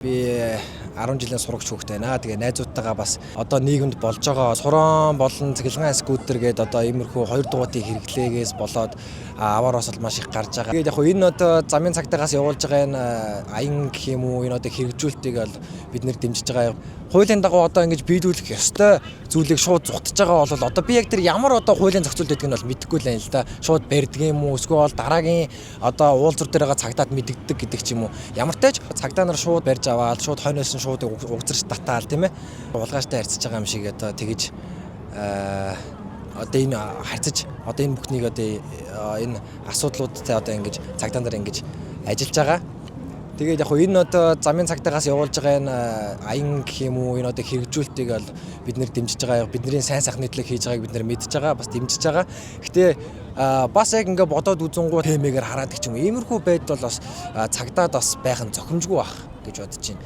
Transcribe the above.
Би 10 жилийн сурагч хүүхдтэй байна. Тэгээ найзуудтайгаа бас одоо нийгэмд болж байгаа суран болон цэглэн скутер гээд одоо иймэрхүү хоёр дугуйтыг хэрэглээгээс болоод аваараас бол маш их гарч байгаа. Тэгээд яг хөө энэ одоо замын цагтаагаас явуулж байгаа энэ аян гэх юм уу энэ одоо хэрэгжүүлэлтийг бол бид нэр дэмжиж байгаа. Хуулийн дагуу одоо ингэж биелүүлэх ёстой зүйлийг шууд зугтаж байгаа бол одоо би яг тэр ямар одоо хуулийн зохицуулт гэдэг нь бол мэдэхгүй л байна л да. Шууд барьдаг юм уу эсвэл дараагийн одоо уулзвар дээр байгаа цагдаад мэддэг гэдэг ч юм уу. Ямар ч тач цагдаа нар шууд барьж аваад шууд хойноос нь шууд угзарч татаал тийм ээ. Улгааштай харьцаж байгаа юм шиг одоо тэгэж одоо энэ харьцаж одоо энэ бүхнийг одоо энэ асуудлуудтай одоо ингэж цагдаа нар ингэж ажиллаж байгаа. Тэгээд яг энэ одоо замын цагтаагаас явуулж байгаа энэ аян гэх юм уу энэ одоо хэрэгжүүлэлтийг бол бид нэр дэмжиж байгаа. Бидний сайн сайхан нийтлэг хийж байгааг бид нэр мэдж байгаа, бас дэмжиж байгаа. Гэтэ бас яг ингээ бодоод үзэнгүү темэгээр хараад гэх юм. Иймэрхүү байдал бол бас цагдаад бас байх нь зохимжгүй байх гэж бодож байна.